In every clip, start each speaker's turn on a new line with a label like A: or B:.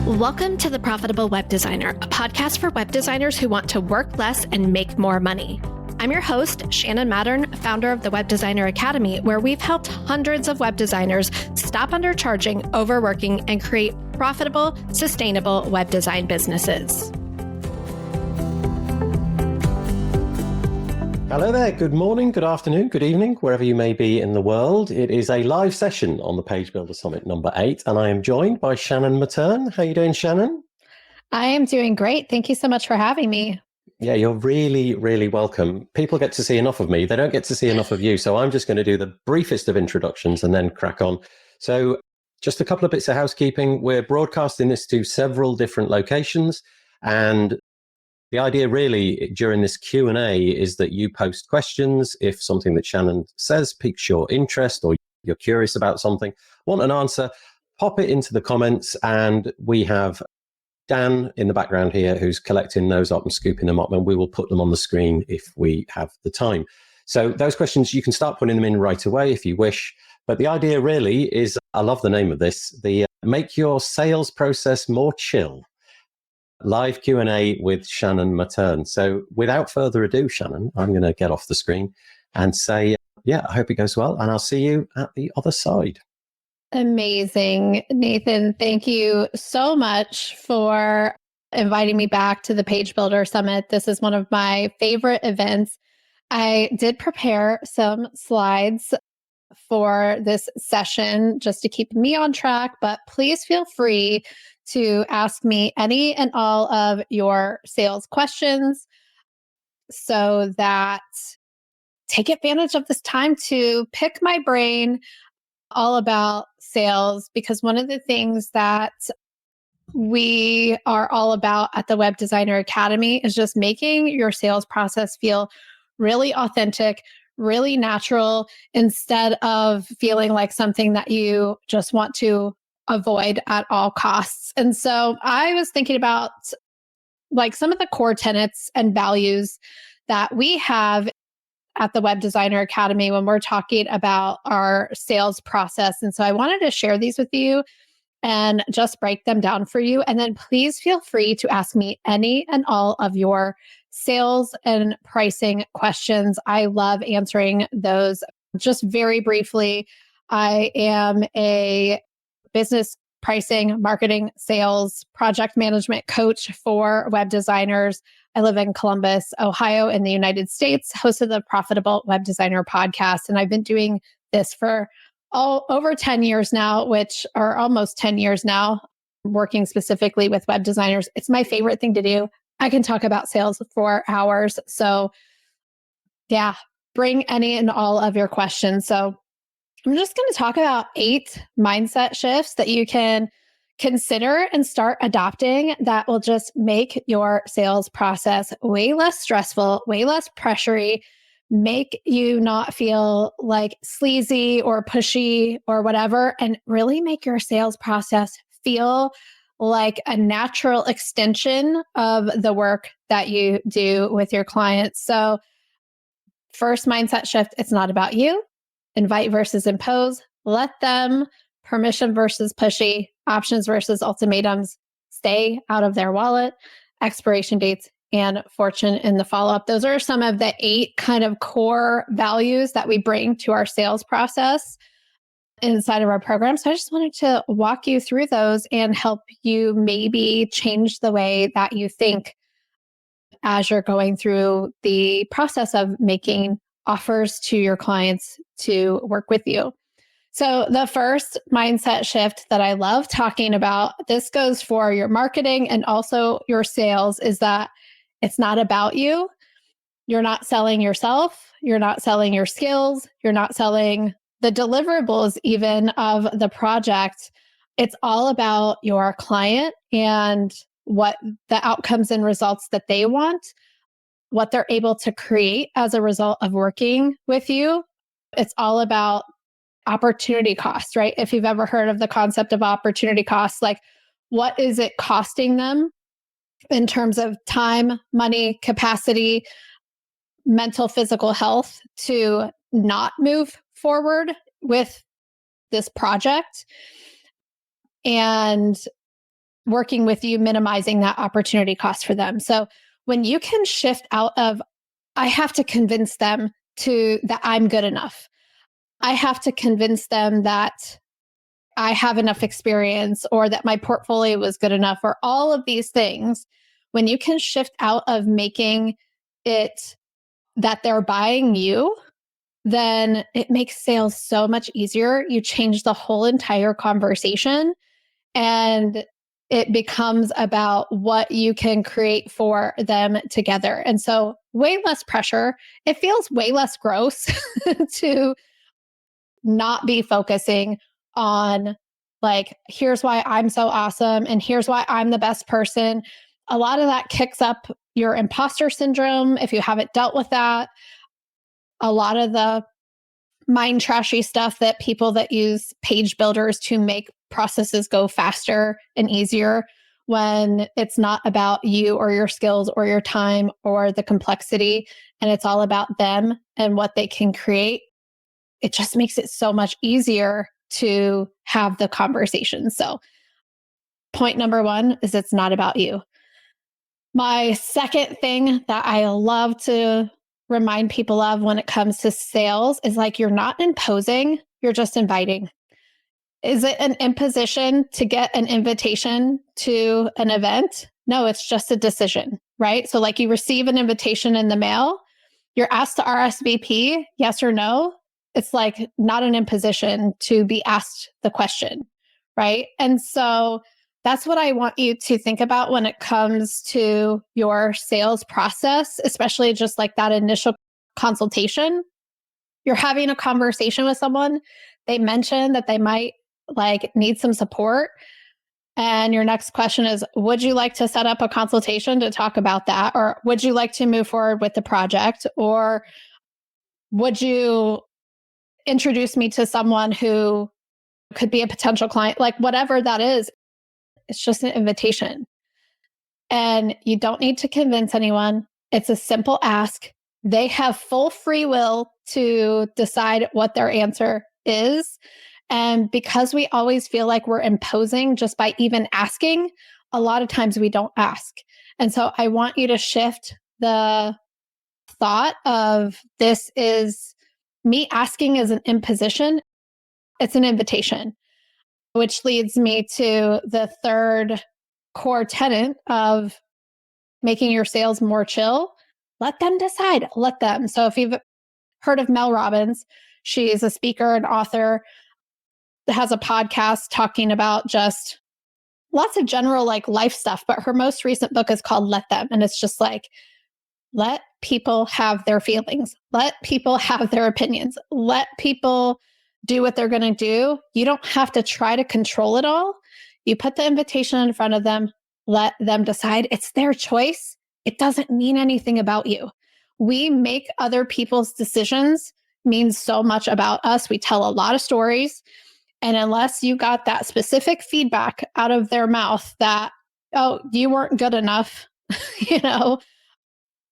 A: Welcome to The Profitable Web Designer, a podcast for web designers who want to work less and make more money. I'm your host, Shannon Mattern, founder of the Web Designer Academy, where we've helped hundreds of web designers stop undercharging, overworking, and create profitable, sustainable web design businesses.
B: Hello there. Good morning, good afternoon, good evening, wherever you may be in the world. It is a live session on the Page Builder Summit number 8, and I am joined by Shannon Mattern. How are you doing, Shannon?
A: I am doing great. Thank you so much for having me.
B: Yeah, you're really, really welcome. People get to see enough of me. They don't get to see enough of you. So I'm just going to do the briefest of introductions and then crack on. So just a couple of bits of housekeeping. We're broadcasting this to several different locations, and the idea really during this Q&A is that you post questions. If something that Shannon says piques your interest or you're curious about something, want an answer, pop it into the comments. And we have Dan in the background here who's collecting those up and scooping them up, and we will put them on the screen if we have the time. So those questions, you can start putting them in right away if you wish. But the idea really is, I love the name of this, the make your sales process more chill. Live Q&A with Shannon Mattern. So without further ado, Shannon, I'm going to get off the screen and say, I hope it goes well, and I'll see you at the other side.
A: Amazing. Nathan, thank you so much for inviting me back to the Page Builder Summit. This is one of my favorite events. I did prepare some slides for this session just to keep me on track, but please feel free to ask me any and all of your sales questions so that take advantage of this time to pick my brain all about sales, because one of the things that we are all about at the Web Designer Academy is just making your sales process feel really authentic, really natural, instead of feeling like something that you just want to avoid at all costs. And so I was thinking about like some of the core tenets and values that we have at the Web Designer Academy when we're talking about our sales process. And so I wanted to share these with you and just break them down for you. And then please feel free to ask me any and all of your sales and pricing questions. I love answering those. Just very briefly, I am a business pricing, marketing, sales, project management coach for web designers. I live in Columbus, Ohio, in the United States, host of the Profitable Web Designer podcast. And I've been doing this for over 10 years now, which are almost 10 years now, working specifically with web designers. It's my favorite thing to do. I can talk about sales for hours. So yeah, bring any and all of your questions. So I'm just going to talk about 8 mindset shifts that you can consider and start adopting that will just make your sales process way less stressful, way less pressury, make you not feel like sleazy or pushy or whatever, and really make your sales process feel like a natural extension of the work that you do with your clients. So first mindset shift, it's not about you. Invite versus impose, let them, permission versus pushy, options versus ultimatums, stay out of their wallet, expiration dates, and fortune in the follow-up. Those are some of the 8 kind of core values that we bring to our sales process inside of our program. So I just wanted to walk you through those and help you maybe change the way that you think as you're going through the process of making offers to your clients to work with you. So the first mindset shift that I love talking about, this goes for your marketing and also your sales, is that it's not about you. You're not selling yourself. You're not selling your skills. You're not selling the deliverables even of the project. It's all about your client and what the outcomes and results that they want, what they're able to create as a result of working with you. It's all about opportunity cost, right? If you've ever heard of the concept of opportunity cost, like what is it costing them in terms of time, money, capacity, mental, physical health to not move forward with this project? And working with you, minimizing that opportunity cost for them. So when you can shift out of, I have to convince them that I'm good enough. I have to convince them that I have enough experience or that my portfolio was good enough or all of these things. When you can shift out of making it that they're buying you, then it makes sales so much easier. You change the whole entire conversation and it becomes about what you can create for them together. And so way less pressure. It feels way less gross to not be focusing on like, here's why I'm so awesome and here's why I'm the best person. A lot of that kicks up your imposter syndrome if you haven't dealt with that. A lot of the mind trashy stuff that people that use page builders to make processes go faster and easier, when it's not about you or your skills or your time or the complexity, and it's all about them and what they can create, it just makes it so much easier to have the conversation. So point number one is it's not about you. My second thing that I love to remind people of when it comes to sales is like, you're not imposing, you're just inviting. Is it an imposition to get an invitation to an event? No, it's just a decision, right? So like, you receive an invitation in the mail, you're asked to RSVP, yes or no. It's like not an imposition to be asked the question, right? And so that's what I want you to think about when it comes to your sales process, especially just like that initial consultation. You're having a conversation with someone, they mention that they might like need some support. And your next question is, would you like to set up a consultation to talk about that? Or would you like to move forward with the project? Or would you introduce me to someone who could be a potential client? Like whatever that is, it's just an invitation. And you don't need to convince anyone. It's a simple ask. They have full free will to decide what their answer is. And because we always feel like we're imposing just by even asking, a lot of times we don't ask. And so I want you to shift the thought of this is me asking is an imposition. It's an invitation, which leads me to the third core tenet of making your sales more chill. Let them decide. Let them. So if you've heard of Mel Robbins, she's a speaker and author, has a podcast talking about just lots of general like life stuff. But her most recent book is called Let Them. And it's just like, let people have their feelings. Let people have their opinions. Let people do what they're going to do. You don't have to try to control it all. You put the invitation in front of them, let them decide. It's their choice. It doesn't mean anything about you. We make other people's decisions mean so much about us. We tell a lot of stories. And unless you got that specific feedback out of their mouth that, oh, you weren't good enough, you know,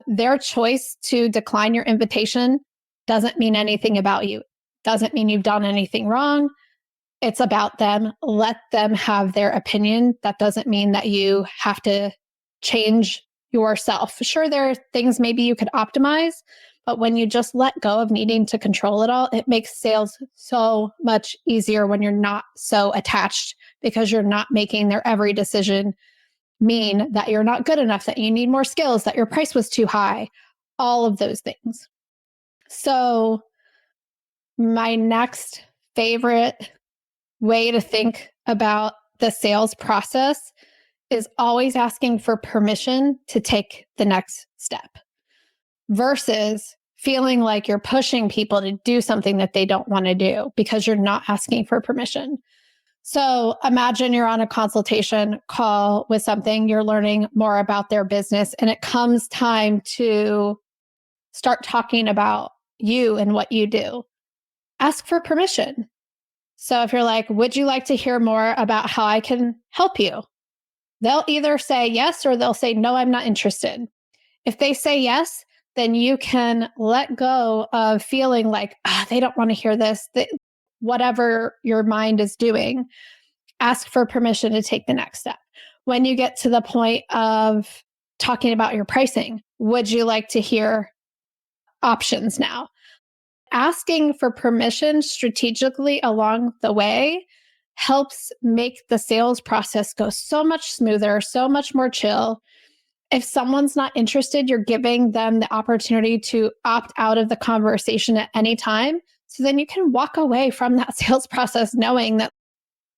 A: their choice to decline your invitation doesn't mean anything about you. Doesn't mean you've done anything wrong. It's about them. Let them have their opinion. That doesn't mean that you have to change yourself. Sure, there are things maybe you could optimize, but when you just let go of needing to control it all, it makes sales so much easier when you're not so attached, because you're not making their every decision mean that you're not good enough, that you need more skills, that your price was too high, all of those things. So my next favorite way to think about the sales process is always asking for permission to take the next step versus feeling like you're pushing people to do something that they don't want to do because you're not asking for permission. So imagine you're on a consultation call with something, you're learning more about their business, and it comes time to start talking about you and what you do. Ask for permission. So if you're like, would you like to hear more about how I can help you? They'll either say yes or they'll say, no, I'm not interested. If they say yes, then you can let go of feeling like, they don't want to hear this, whatever your mind is doing. Ask for permission to take the next step. when you get to the point of talking about your pricing, would you like to hear options now? Asking for permission strategically along the way helps make the sales process go so much smoother, so much more chill. If someone's not interested, you're giving them the opportunity to opt out of the conversation at any time. So then you can walk away from that sales process knowing that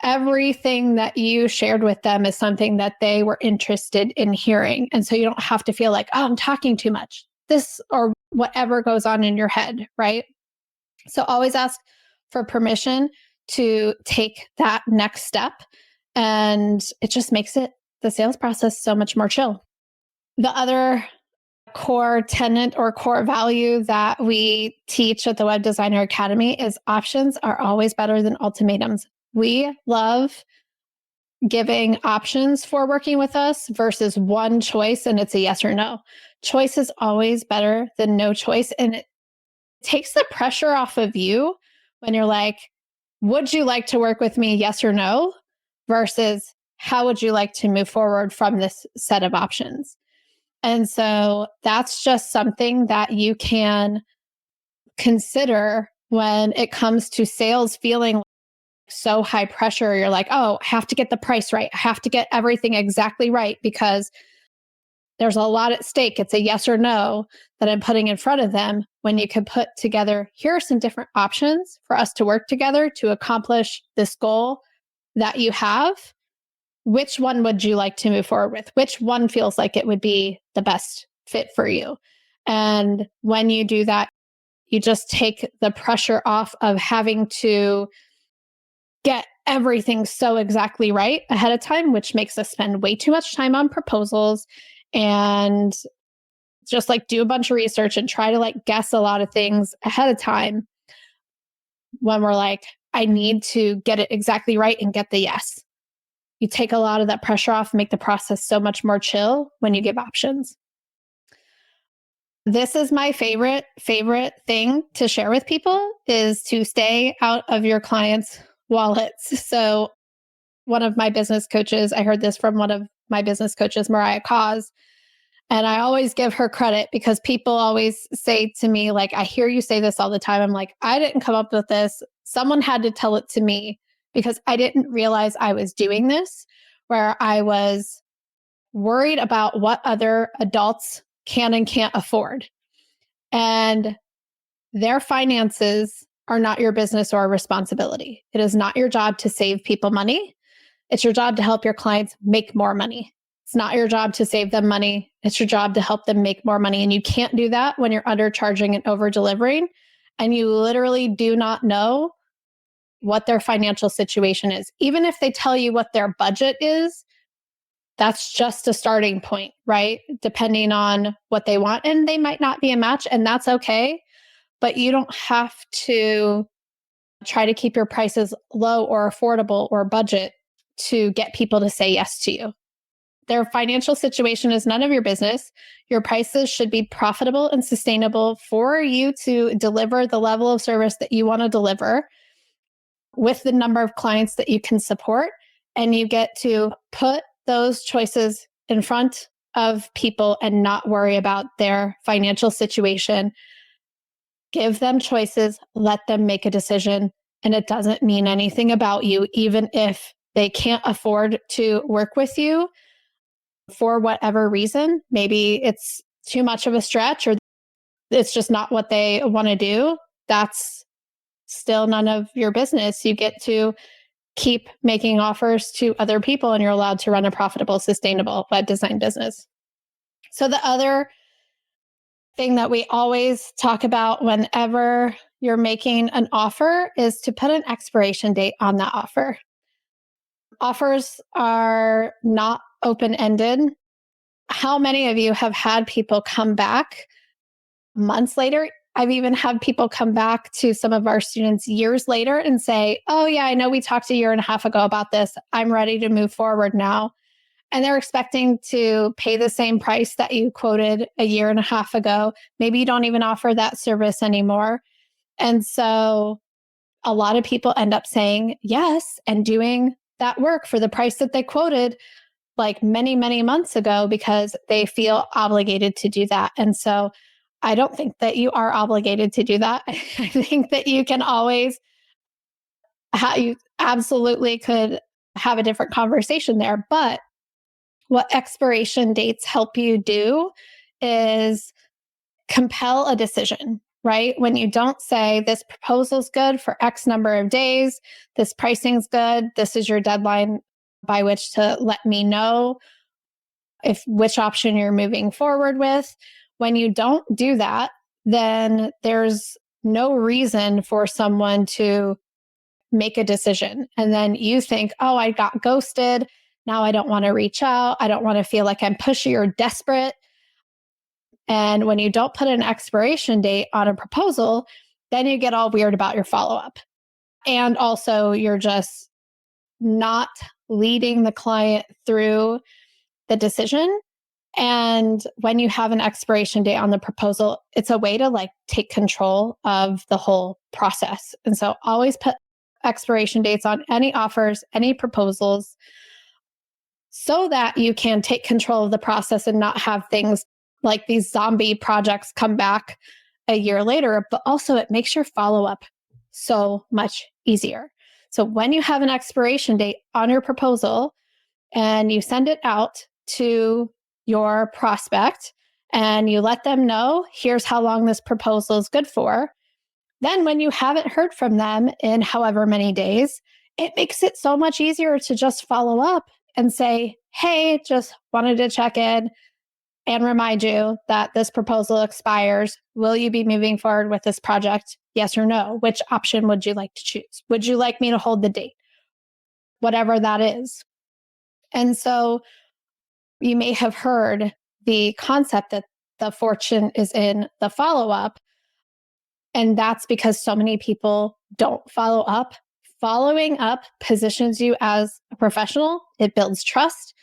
A: everything that you shared with them is something that they were interested in hearing. And so you don't have to feel like, oh, I'm talking too much, this or whatever goes on in your head, right? So always ask for permission to take that next step. And it just makes the sales process so much more chill. The other core tenet or core value that we teach at the Web Designer Academy is options are always better than ultimatums. We love giving options for working with us versus one choice and it's a yes or no. Choice is always better than no choice. And it takes the pressure off of you when you're like, would you like to work with me? Yes or no? Versus how would you like to move forward from this set of options? And so that's just something that you can consider when it comes to sales feeling so high pressure. You're like, oh, I have to get the price right. I have to get everything exactly right because there's a lot at stake. It's a yes or no that I'm putting in front of them when you can put together, here are some different options for us to work together to accomplish this goal that you have. Which one would you like to move forward with? Which one feels like it would be the best fit for you? And when you do that, you just take the pressure off of having to get everything so exactly right ahead of time, which makes us spend way too much time on proposals and just like do a bunch of research and try to like guess a lot of things ahead of time when we're like, I need to get it exactly right and get the yes. You take a lot of that pressure off, make the process so much more chill when you give options. This is my favorite thing to share with people is to stay out of your clients' wallets. So one of my business coaches, I heard this from one of my business coaches, Mariah Cause, and I always give her credit because people always say to me, like, I hear you say this all the time. I'm like, I didn't come up with this. Someone had to tell it to me because I didn't realize I was doing this, where I was worried about what other adults can and can't afford. And their finances are not your business or responsibility. It is not your job to save people money. It's your job to help your clients make more money. It's not your job to save them money. It's your job to help them make more money. And you can't do that when you're undercharging and over delivering. And you literally do not know what their financial situation is. Even if they tell you what their budget is, that's just a starting point, right? Depending on what they want. And they might not be a match, and that's okay. But you don't have to try to keep your prices low or affordable or budget to get people to say yes to you. Their financial situation is none of your business. Your prices should be profitable and sustainable for you to deliver the level of service that you want to deliver with the number of clients that you can support. And you get to put those choices in front of people and not worry about their financial situation. Give them choices, let them make a decision. And it doesn't mean anything about you, even if they can't afford to work with you for whatever reason. Maybe it's too much of a stretch or it's just not what they want to do. That's still none of your business. You get to keep making offers to other people and you're allowed to run a profitable, sustainable web design business. So the other thing that we always talk about whenever you're making an offer is to put an expiration date on that offer. Offers are not open-ended. How many of you have had people come back months later? I've even had people come back to some of our students years later and say, oh yeah, I know we talked a year and a half ago about this. I'm ready to move forward now. And they're expecting to pay the same price that you quoted a year and a half ago. Maybe you don't even offer that service anymore. And so a lot of people end up saying yes and doing that work for the price that they quoted like many, many months ago because they feel obligated to do that. And so I don't think that you are obligated to do that. I think that you can always, you absolutely could have a different conversation there. But what expiration dates help you do is compel a decision, right? When you don't say this proposal's good for X number of days, this pricing's good, this is your deadline by which to let me know if which option you're moving forward with. When you don't do that, then there's no reason for someone to make a decision. And then you think, oh, I got ghosted. Now I don't want to reach out. I don't want to feel like I'm pushy or desperate. And when you don't put an expiration date on a proposal, then you get all weird about your follow-up. And also you're just not leading the client through the decision. And when you have an expiration date on the proposal, it's a way to like take control of the whole process. And so always put expiration dates on any offers, any proposals, so that you can take control of the process and not have things like these zombie projects come back a year later. But also it makes your follow-up so much easier. So when you have an expiration date on your proposal and you send it out to your prospect and you let them know, here's how long this proposal is good for. Then when you haven't heard from them in however many days, it makes it so much easier to just follow up and say, hey, just wanted to check in and remind you that this proposal expires. Will you be moving forward with this project? Yes or no? Which option would you like to choose? Would you like me to hold the date? Whatever that is. And so you may have heard the concept that the fortune is in the follow-up. And that's because so many people don't follow up. Following up positions you as a professional. It builds trust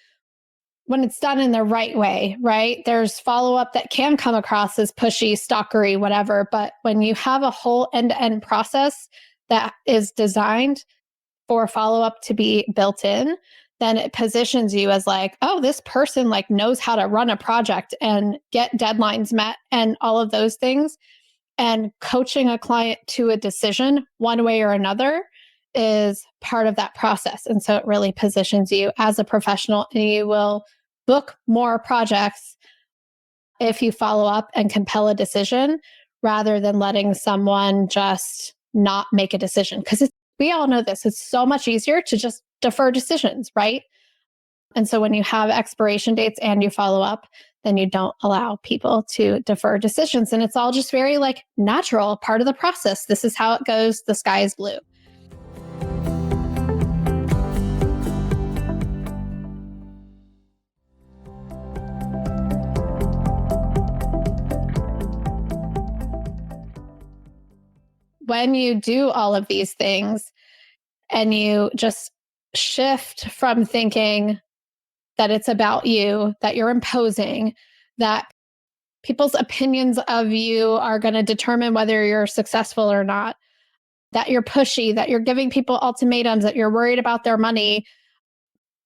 A: when it's done in the right way, right? There's follow-up that can come across as pushy, stalkery, whatever. But when you have a whole end-to-end process that is designed for follow-up to be built in, then it positions you as like, oh, this person like knows how to run a project and get deadlines met and all of those things. And coaching a client to a decision one way or another is part of that process. And so it really positions you as a professional, and you will book more projects if you follow up and compel a decision rather than letting someone just not make a decision. Because we all know this, it's so much easier to just defer decisions, right? And so when you have expiration dates and you follow up, then you don't allow people to defer decisions. And it's all just very like natural, part of the process. This is how it goes. The sky is blue. When you do all of these things and you just shift from thinking that it's about you, that you're imposing, that people's opinions of you are going to determine whether you're successful or not, that you're pushy, that you're giving people ultimatums, that you're worried about their money,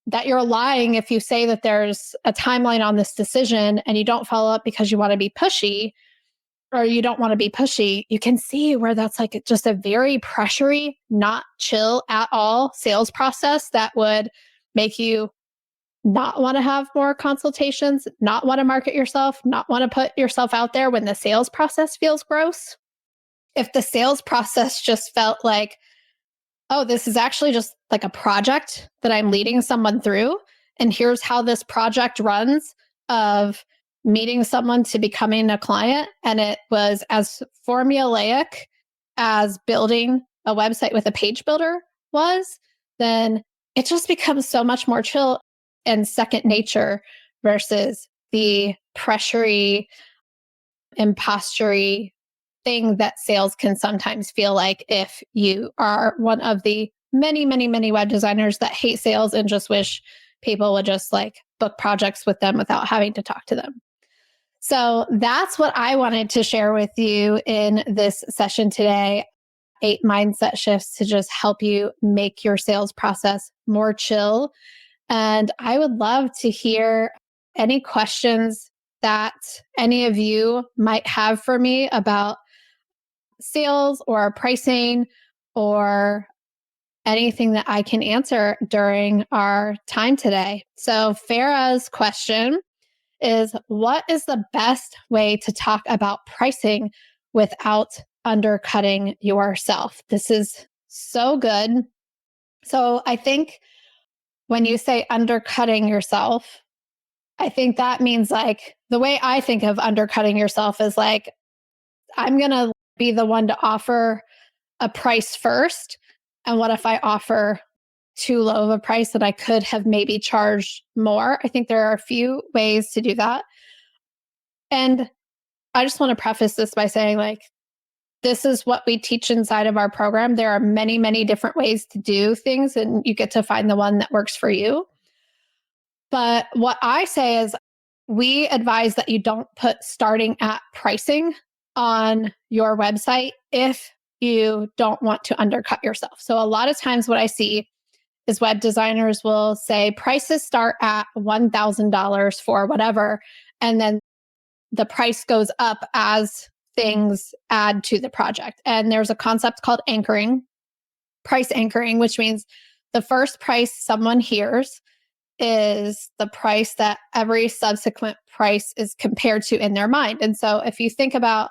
A: that you're lying if you say that there's a timeline on this decision and you don't follow up because you want to be pushy or you don't want to be pushy, you can see where that's like just a very pressury, not chill at all sales process that would make you not want to have more consultations, not want to market yourself, not want to put yourself out there when the sales process feels gross. If the sales process just felt like, oh, this is actually just like a project that I'm leading someone through, and here's how this project runs of meeting someone to becoming a client, and it was as formulaic as building a website with a page builder was, then it just becomes so much more chill and second nature versus the pressury, impostery thing that sales can sometimes feel like if you are one of the many, many, many web designers that hate sales and just wish people would just like book projects with them without having to talk to them. So that's what I wanted to share with you in this session today. 8 mindset shifts to just help you make your sales process more chill And I would love to hear any questions that any of you might have for me about sales or pricing or anything that I can answer during our time today. So, Farah's question is, what is the best way to talk about pricing without undercutting yourself? This is so good. So, I think when you say undercutting yourself, I think that means like the way I think of undercutting yourself is like, I'm going to be the one to offer a price first. And what if I offer too low of a price that I could have maybe charged more? I think there are a few ways to do that. And I just want to preface this by saying, like, this is what we teach inside of our program. There are many, many different ways to do things, and you get to find the one that works for you. But what I say is, we advise that you don't put starting at pricing on your website if you don't want to undercut yourself. So a lot of times what I see is web designers will say prices start at $1,000 for whatever, and then the price goes up as things add to the project. And there's a concept called anchoring, price anchoring, which means the first price someone hears is the price that every subsequent price is compared to in their mind. And so if you think about,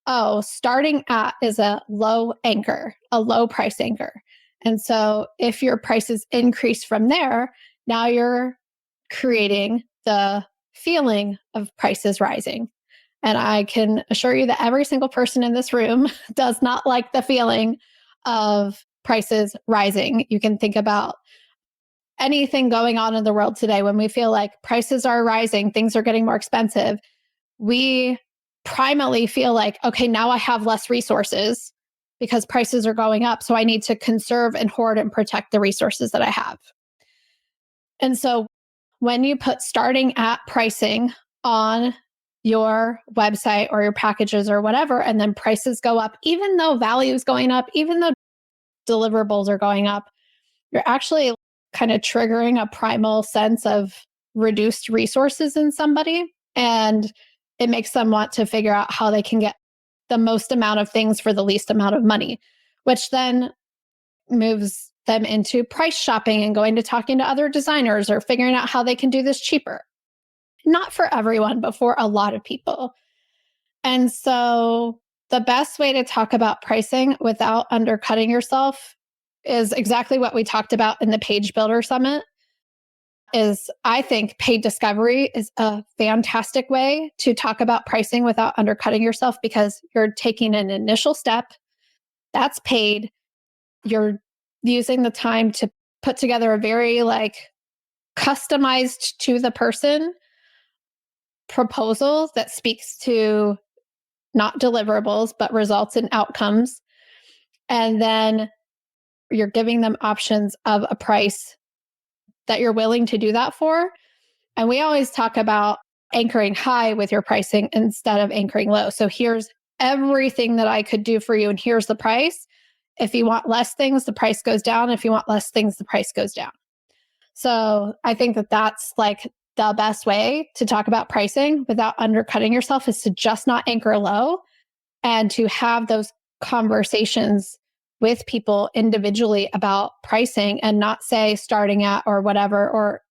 A: oh, starting at is a low anchor, a low price anchor. And so if your prices increase from there, now you're creating the feeling of prices rising. And I can assure you that every single person in this room does not like the feeling of prices rising. You can think about anything going on in the world today when we feel like prices are rising, things are getting more expensive. We primarily feel like, okay, now I have less resources because prices are going up. So I need to conserve and hoard and protect the resources that I have. And so when you put starting at pricing on your website or your packages or whatever, and then prices go up, even though value is going up, even though deliverables are going up, you're actually kind of triggering a primal sense of reduced resources in somebody. And it makes them want to figure out how they can get the most amount of things for the least amount of money, which then moves them into price shopping and going to talking to other designers or figuring out how they can do this cheaper. Not for everyone, but for a lot of people. And so the best way to talk about pricing without undercutting yourself is exactly what we talked about in the Page Builder Summit. Is I think paid discovery is a fantastic way to talk about pricing without undercutting yourself, because you're taking an initial step that's paid. You're using the time to put together a very like customized to the person proposal that speaks to not deliverables, but results and outcomes. And then you're giving them options of a price that you're willing to do that for. And we always talk about anchoring high with your pricing instead of anchoring low. So here's everything that I could do for you, and here's the price. If you want less things, the price goes down. If you want less things, the price goes down. So I think that that's like the best way to talk about pricing without undercutting yourself, is to just not anchor low and to have those conversations with people individually about pricing, and not say starting at or whatever, or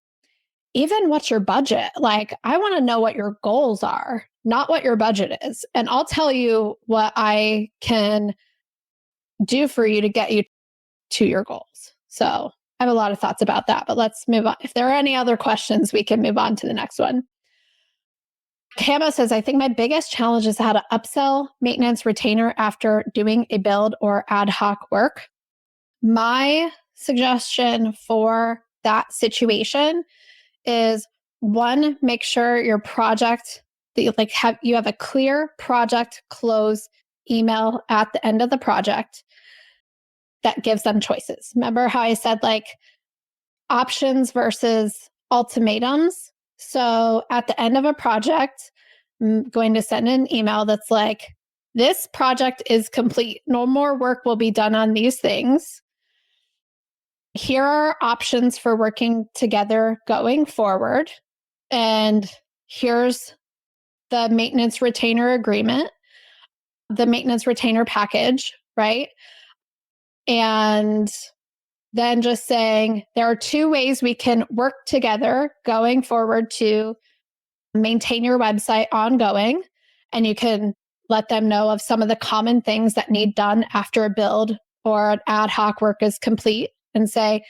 A: even what's your budget. Like, I want to know what your goals are, not what your budget is. And I'll tell you what I can do for you to get you to your goals. So I have a lot of thoughts about that, but let's move on. If there are any other questions, we can move on to the next one. Camo says, I think my biggest challenge is how to upsell maintenance retainer after doing a build or ad hoc work. My suggestion for that situation is, one, make sure your project that you have a clear project close email at the end of the project that gives them choices. Remember how I said like options versus ultimatums? So at the end of a project, I'm going to send an email that's like, this project is complete. No more work will be done on these things. Here are options for working together going forward. And here's the maintenance retainer agreement, the maintenance retainer package, right? And then just saying there are two ways we can work together going forward to maintain your website ongoing. And you can let them know of some of the common things that need done after a build or an ad hoc work is complete, and say,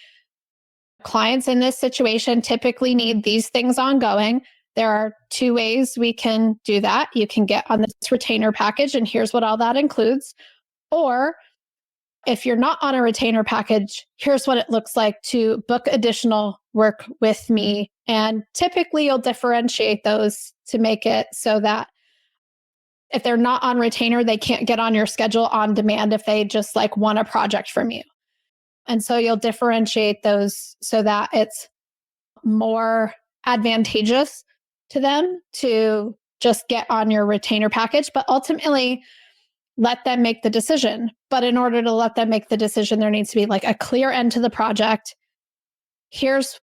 A: clients in this situation typically need these things ongoing. There are two ways we can do that. You can get on this retainer package, and here's what all that includes. Or if you're not on a retainer package, here's what it looks like to book additional work with me. And typically you'll differentiate those to make it so that if they're not on retainer, they can't get on your schedule on demand if they just like want a project from you. And so you'll differentiate those so that it's more advantageous to them to just get on your retainer package, but ultimately let them make the decision. But in order to let them make the decision, there needs to be like a clear end to the project. Here's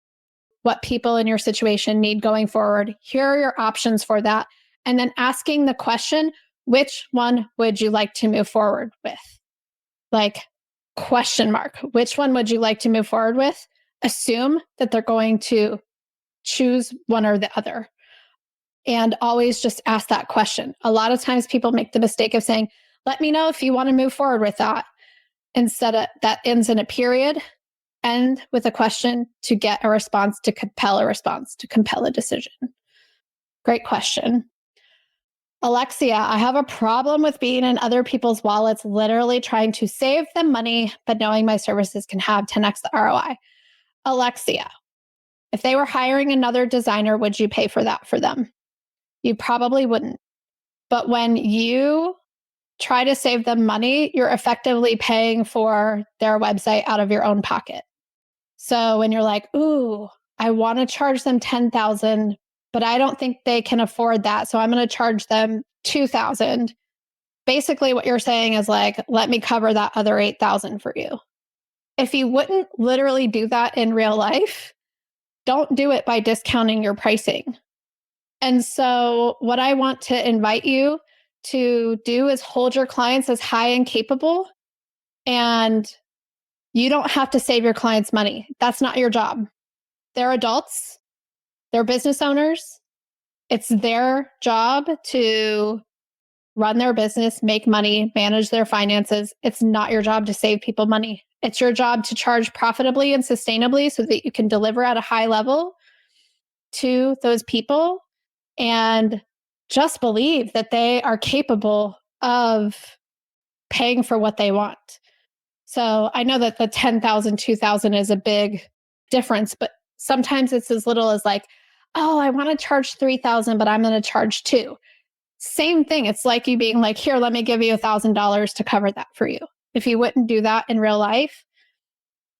A: what people in your situation need going forward. Here are your options for that. And then asking the question, which one would you like to move forward with? Like, question mark, which one would you like to move forward with? Assume that they're going to choose one or the other. And always just ask that question. A lot of times people make the mistake of saying, let me know if you want to move forward with that. Instead of that ends in a period, end with a question to get a response, to compel a response, to compel a decision. Great question. Alexia, I have a problem with being in other people's wallets, literally trying to save them money, but knowing my services can have 10x the ROI. Alexia, if they were hiring another designer, would you pay for that for them? You probably wouldn't. But when you try to save them money, you're effectively paying for their website out of your own pocket. So when you're like, ooh, I want to charge them $10,000, but I don't think they can afford that, so I'm going to charge them $2,000. Basically what you're saying is like, let me cover that other $8,000 for you. If you wouldn't literally do that in real life, don't do it by discounting your pricing. And so what I want to invite you to do is hold your clients as high and capable. And you don't have to save your clients money. That's not your job. They're adults. They're business owners. It's their job to run their business, make money, manage their finances. It's not your job to save people money. It's your job to charge profitably and sustainably so that you can deliver at a high level to those people, and just believe that they are capable of paying for what they want. So I know that the 10,000, 2,000 is a big difference, but sometimes it's as little as like, oh, I want to charge 3,000, but I'm going to charge 2. Same thing. It's like you being like, here, let me give you $1,000 to cover that for you. If you wouldn't do that in real life,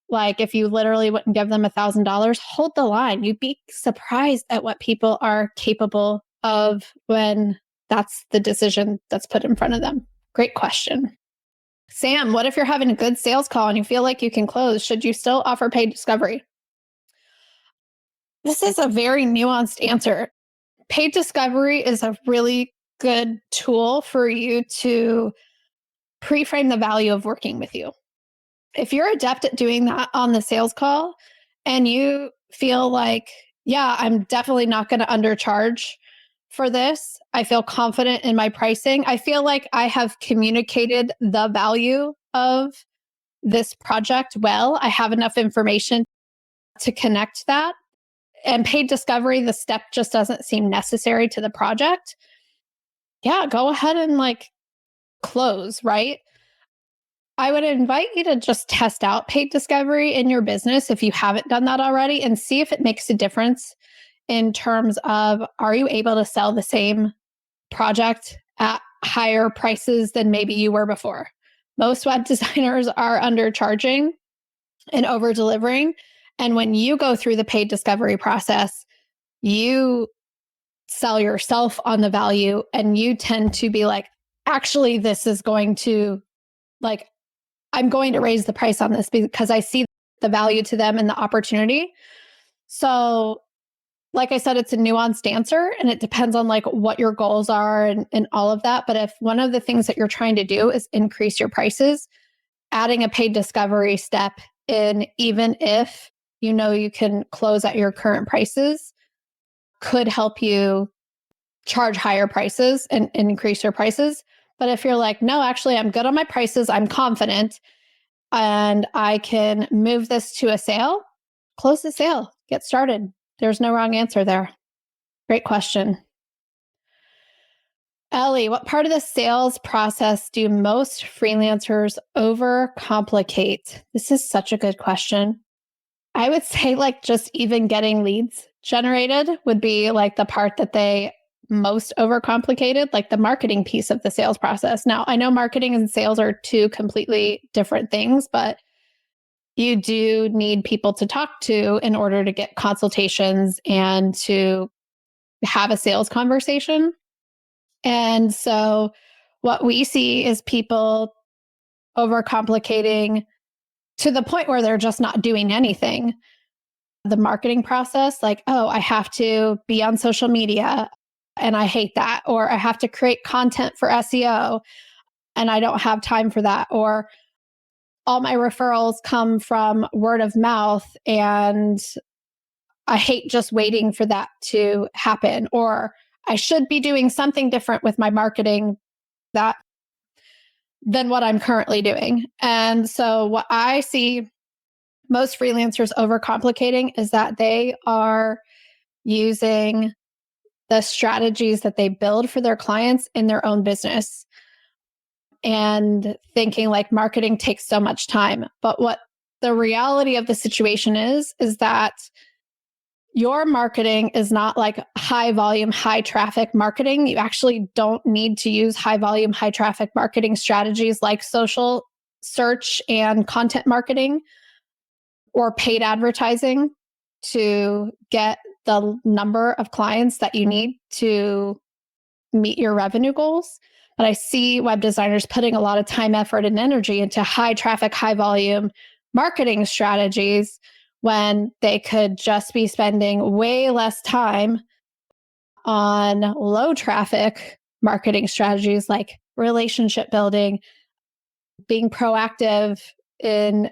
A: like if you literally wouldn't give them $1,000, hold the line. You'd be surprised at what people are capable of when that's the decision that's put in front of them. Great question. Sam, what if you're having a good sales call and you feel like you can close? Should you still offer paid discovery? This is a very nuanced answer. Paid discovery is a really good tool for you to pre-frame the value of working with you. If you're adept at doing that on the sales call and you feel like, yeah, I'm definitely not going to undercharge for this. I feel confident in my pricing. I feel like I have communicated the value of this project well. I have enough information to connect that. And paid discovery, the step just doesn't seem necessary to the project. Yeah, go ahead and like close, right? I would invite you to just test out paid discovery in your business if you haven't done that already, and see if it makes a difference in terms of, are you able to sell the same project at higher prices than maybe you were before? Most web designers are undercharging and over delivering. And when you go through the paid discovery process, you sell yourself on the value, and you tend to be like, actually, this is going to, like, I'm going to raise the price on this because I see the value to them and the opportunity. So like I said, it's a nuanced answer and it depends on like what your goals are and all of that. But if one of the things that you're trying to do is increase your prices, adding a paid discovery step in, even if you know you can close at your current prices, could help you charge higher prices and increase your prices. But if you're like, no, actually, I'm good on my prices, I'm confident, and I can move this to a sale, close the sale, get started. There's no wrong answer there. Great question. Ellie, what part of the sales process do most freelancers overcomplicate? This is such a good question. I would say like just even getting leads generated would be like the part that they most overcomplicated, like the marketing piece of the sales process. Now, I know marketing and sales are two completely different things, but you do need people to talk to in order to get consultations and to have a sales conversation. And so what we see is people overcomplicating to the point where they're just not doing anything. The marketing process, like, oh, I have to be on social media and I hate that. Or I have to create content for SEO and I don't have time for that. Or all my referrals come from word of mouth and I hate just waiting for that to happen. Or I should be doing something different with my marketing that than what I'm currently doing. And so what I see most freelancers overcomplicating is that they are using the strategies that they build for their clients in their own business and thinking like marketing takes so much time. But what the reality of the situation is that your marketing is not like high volume, high traffic marketing. You actually don't need to use high volume, high traffic marketing strategies like social search and content marketing or paid advertising to get the number of clients that you need to meet your revenue goals. But I see web designers putting a lot of time, effort, and energy into high traffic, high volume marketing strategies when they could just be spending way less time on low traffic marketing strategies like relationship building, being proactive in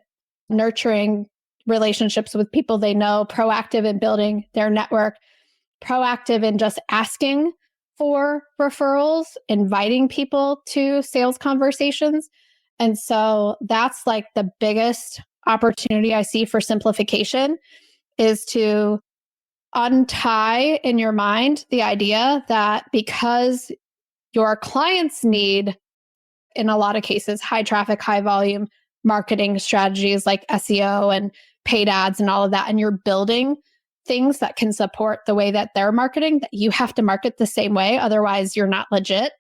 A: nurturing relationships with people they know, proactive in building their network, proactive in just asking for referrals, inviting people to sales conversations. And so that's like the biggest opportunity I see for simplification is to untie in your mind the idea that because your clients need, in a lot of cases, high traffic, high volume marketing strategies like SEO and paid ads and all of that, and you're building things that can support the way that they're marketing, that you have to market the same way. Otherwise, you're not legit.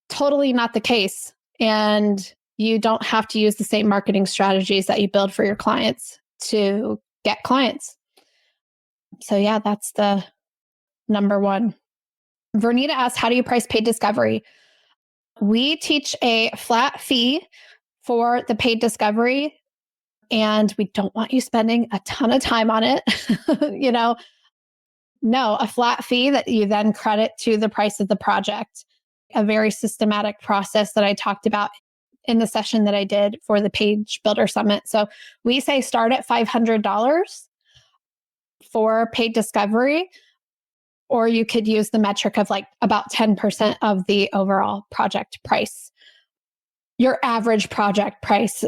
A: Totally not the case. And you don't have to use the same marketing strategies that you build for your clients to get clients. So yeah, that's the number one. Vernita asks, how do you price paid discovery? We teach a flat fee for the paid discovery, and we don't want you spending a ton of time on it. No, a flat fee that you then credit to the price of the project. A very systematic process that I talked about in the session that I did for the Page Builder Summit. So we say start at $500 for paid discovery, or you could use the metric of like about 10% of the overall project price. Your average project price,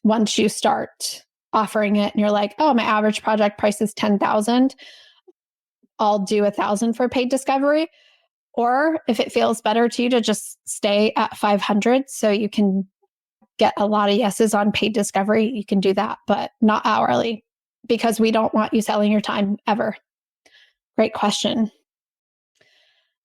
A: once you start offering it and you're like, oh, my average project price is $10,000, I'll do $1,000 for paid discovery. Or if it feels better to you to just stay at 500 so you can get a lot of yeses on paid discovery, you can do that, but not hourly, because we don't want you selling your time ever. Great question.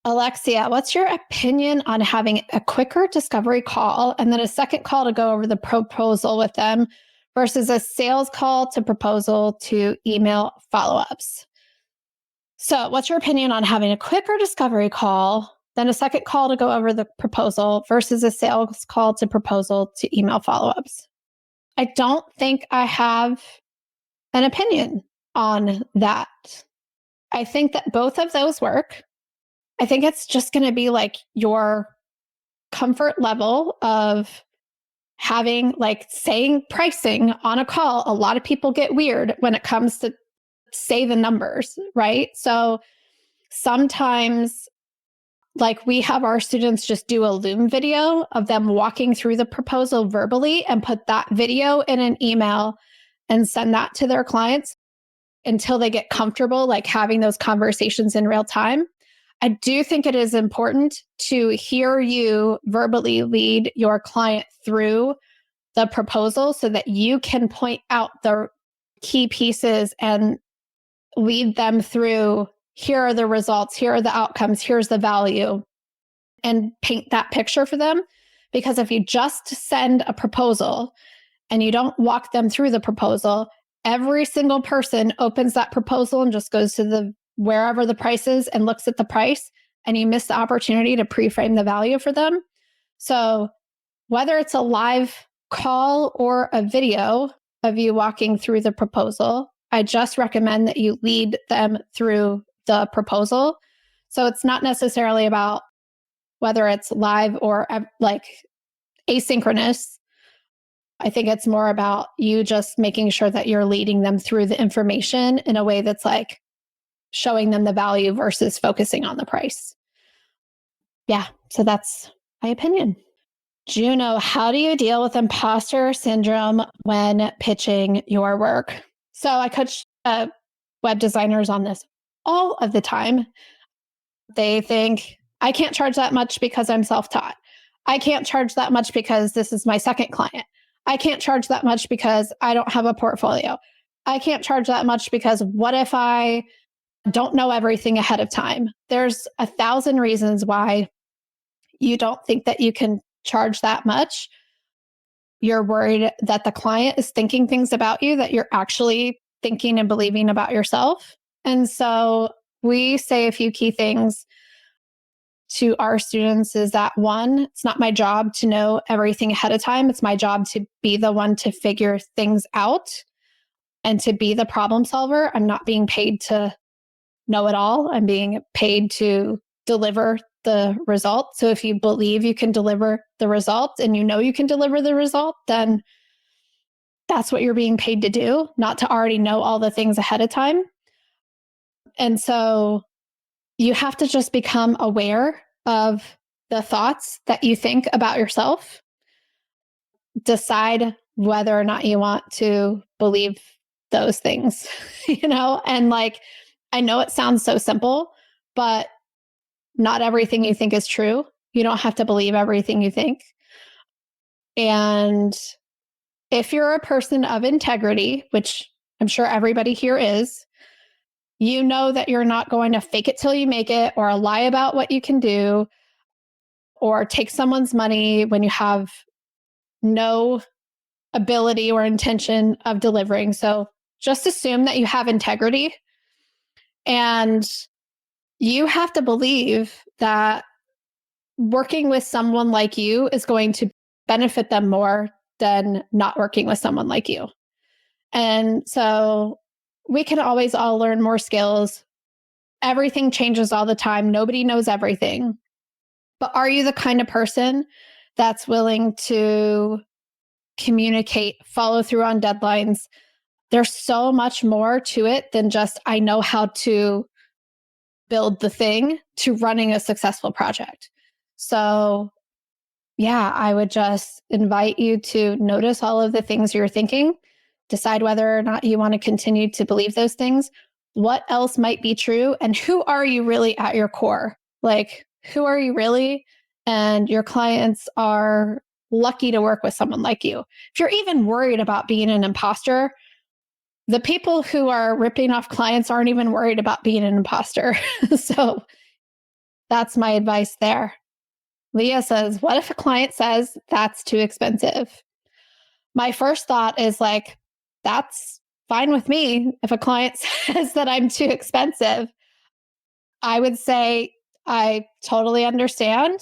A: Alexia, what's your opinion on having a quicker discovery call and then a second call to go over the proposal with them versus a sales call to proposal to email follow-ups? So what's your opinion on having a quicker discovery call, then a second call to go over the proposal versus a sales call to proposal to email follow-ups? I don't think I have an opinion on that. I think that both of those work. I think it's just going to be like your comfort level of having, like, saying pricing on a call. A lot of people get weird when it comes to say the numbers, right? So sometimes, like, we have our students just do a Loom video of them walking through the proposal verbally and put that video in an email and send that to their clients until they get comfortable, like, having those conversations in real time. I do think it is important to hear you verbally lead your client through the proposal so that you can point out the key pieces and lead them through, here are the results, here are the outcomes, here's the value, and paint that picture for them. Because if you just send a proposal and you don't walk them through the proposal, every single person opens that proposal and just goes to the wherever the price is and looks at the price, and you miss the opportunity to pre-frame the value for them. So whether it's a live call or a video of you walking through the proposal, I just recommend that you lead them through the proposal. So it's not necessarily about whether it's live or like asynchronous. I think it's more about you just making sure that you're leading them through the information in a way that's like showing them the value versus focusing on the price. Yeah, so that's my opinion. Juno, how do you deal with imposter syndrome when pitching your work? So I coach web designers on this all of the time. They think, I can't charge that much because I'm self-taught. I can't charge that much because this is my second client. I can't charge that much because I don't have a portfolio. I can't charge that much because what if I don't know everything ahead of time? There's 1,000 reasons why you don't think that you can charge that much. You're worried that the client is thinking things about you that you're actually thinking and believing about yourself. And so we say a few key things to our students is that, one, it's not my job to know everything ahead of time. It's my job to be the one to figure things out and to be the problem solver. I'm not being paid to know it all. I'm being paid to deliver the result. So if you believe you can deliver the result and you know you can deliver the result, then that's what you're being paid to do, not to already know all the things ahead of time. And so you have to just become aware of the thoughts that you think about yourself. Decide whether or not you want to believe those things, and like, I know it sounds so simple, but not everything you think is true. You don't have to believe everything you think. And if you're a person of integrity, which I'm sure everybody here is, you know that you're not going to fake it till you make it or lie about what you can do or take someone's money when you have no ability or intention of delivering. So just assume that you have integrity, and you have to believe that working with someone like you is going to benefit them more than not working with someone like you. And so we can always all learn more skills. Everything changes all the time. Nobody knows everything. But are you the kind of person that's willing to communicate, follow through on deadlines? There's so much more to it than just, I know how to build the thing, to running a successful project. So yeah, I would just invite you to notice all of the things you're thinking, decide whether or not you want to continue to believe those things. What else might be true? And who are you really at your core? Like, who are you really? And your clients are lucky to work with someone like you. If you're even worried about being an imposter, the people who are ripping off clients aren't even worried about being an imposter. So that's my advice there. Leah says, what if a client says that's too expensive? My first thought is like, that's fine with me. If a client says that I'm too expensive, I would say, I totally understand.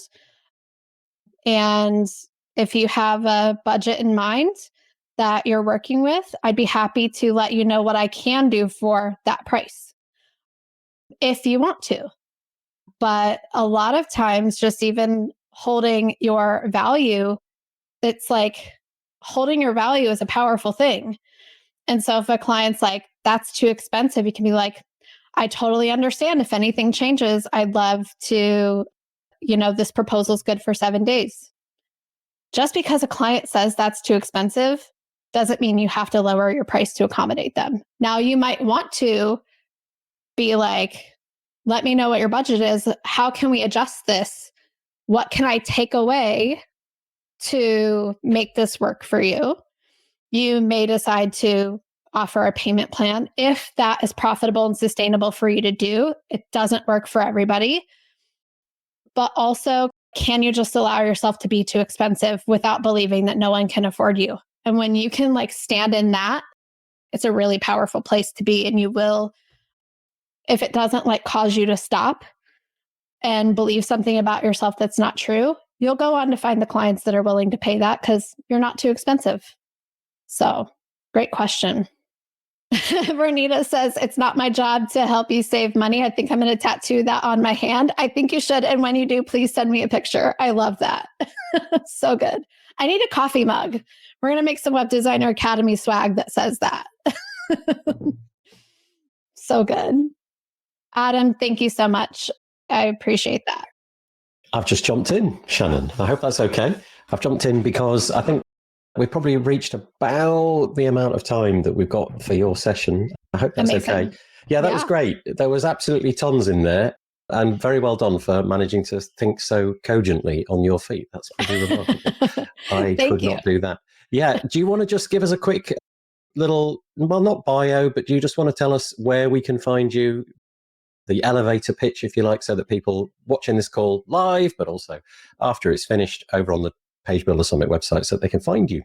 A: And if you have a budget in mind, that you're working with, I'd be happy to let you know what I can do for that price if you want to. But a lot of times, just even holding your value, it's like holding your value is a powerful thing. And so if a client's like, that's too expensive, you can be like, I totally understand. If anything changes, I'd love to, this proposal is good for 7 days. Just because a client says that's too expensive doesn't mean you have to lower your price to accommodate them. Now, you might want to be like, let me know what your budget is. How can we adjust this? What can I take away to make this work for you? You may decide to offer a payment plan if that is profitable and sustainable for you to do. It doesn't work for everybody. But also, can you just allow yourself to be too expensive without believing that no one can afford you? And when you can stand in that, it's a really powerful place to be. And you will, if it doesn't cause you to stop and believe something about yourself that's not true, you'll go on to find the clients that are willing to pay that because you're not too expensive. So, great question. Vernita says, it's not my job to help you save money. I think I'm going to tattoo that on my hand. I think you should. And when you do, please send me a picture. I love that. So good. I need a coffee mug. We're going to make some Web Designer Academy swag that says that. So good. Adam, thank you so much. I appreciate that.
B: I've just jumped in, Shannon. I hope that's okay. I've jumped in because I think we probably reached about the amount of time that we've got for your session. I hope that's
A: Amazing.
B: okay. Yeah, that was great. There was absolutely tons in there, and very well done for managing to think so cogently on your feet. That's pretty remarkable. I could not do that. Yeah. Do you want to just give us a quick little, well, not bio, but do you just want to tell us where we can find you? The elevator pitch, if you like, so that people watching this call live, but also after it's finished over on the Page Builder Summit website so they can find you.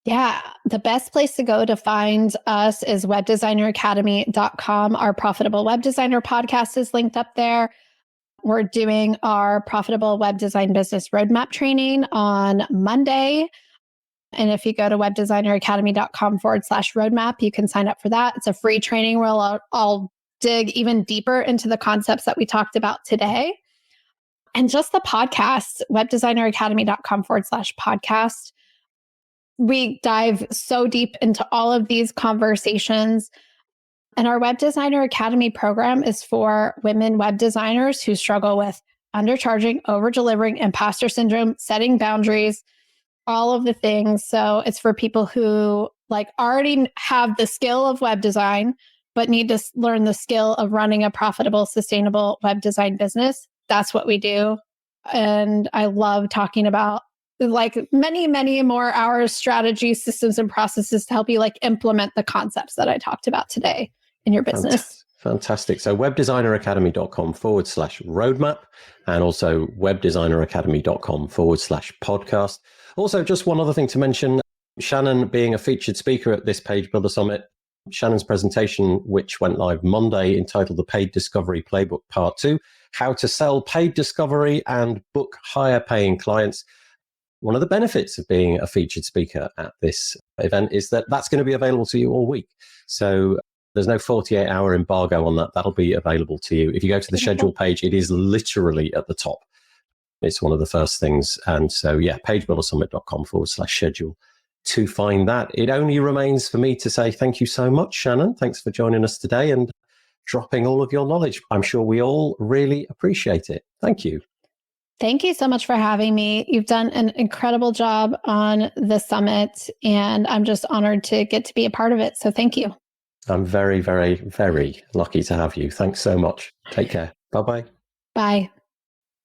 A: Yeah, the best place to go to find us is webdesigneracademy.com. Our Profitable Web Designer podcast is linked up there. We're doing our Profitable Web Design Business Roadmap training on Monday. And if you go to webdesigneracademy.com/roadmap, you can sign up for that. It's a free training where I'll dig even deeper into the concepts that we talked about today. And just the podcast, webdesigneracademy.com/podcast. We dive so deep into all of these conversations. And our Web Designer Academy program is for women web designers who struggle with undercharging, over-delivering, imposter syndrome, setting boundaries, all of the things. So it's for people who already have the skill of web design, but need to learn the skill of running a profitable, sustainable web design business. That's what we do. And I love talking about many, many more hours, strategies, systems, and processes to help you implement the concepts that I talked about today in your business.
B: Fantastic. So webdesigneracademy.com/roadmap and also webdesigneracademy.com/podcast. Also, just one other thing to mention, Shannon being a featured speaker at this Page Builder Summit, Shannon's presentation, which went live Monday, entitled The Paid Discovery Playbook Part 2, How to Sell Paid Discovery and Book Higher Paying Clients. One of the benefits of being a featured speaker at this event is that that's going to be available to you all week. So there's no 48-hour embargo on that. That'll be available to you. If you go to the schedule page, it is literally at the top. It's one of the first things. And so, yeah, pagebuildersummit.com/schedule to find that. It only remains for me to say thank you so much, Shannon. Thanks for joining us today and dropping all of your knowledge. I'm sure we all really appreciate it. Thank you.
A: Thank you so much for having me. You've done an incredible job on the summit, and I'm just honored to get to be a part of it. So thank you.
B: I'm very, very, very lucky to have you. Thanks so much. Take care. Bye-bye.
A: Bye.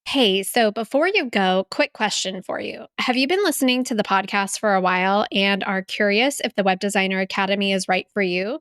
C: Hey, so before you go, quick question for you. Have you been listening to the podcast for a while and are curious if the Web Designer Academy is right for you?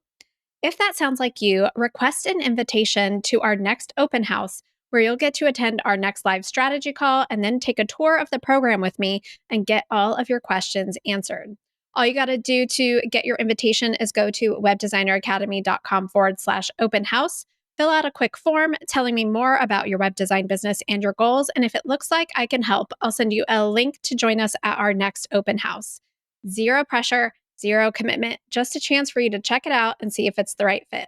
C: If that sounds like you, request an invitation to our next open house, where you'll get to attend our next live strategy call and then take a tour of the program with me and get all of your questions answered. All you got to do to get your invitation is go to webdesigneracademy.com/open house. Fill out a quick form telling me more about your web design business and your goals. And if it looks like I can help, I'll send you a link to join us at our next open house. Zero pressure, Zero commitment, just a chance for you to check it out and see if it's the right fit.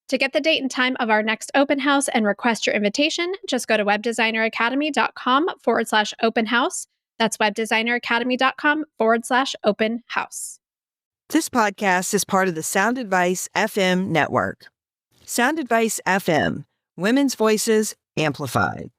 C: To get the date and time of our next open house and request your invitation, just go to webdesigneracademy.com/open house. That's webdesigneracademy.com/open house.
D: This podcast is part of the Sound Advice FM network. Sound Advice FM, women's voices amplified.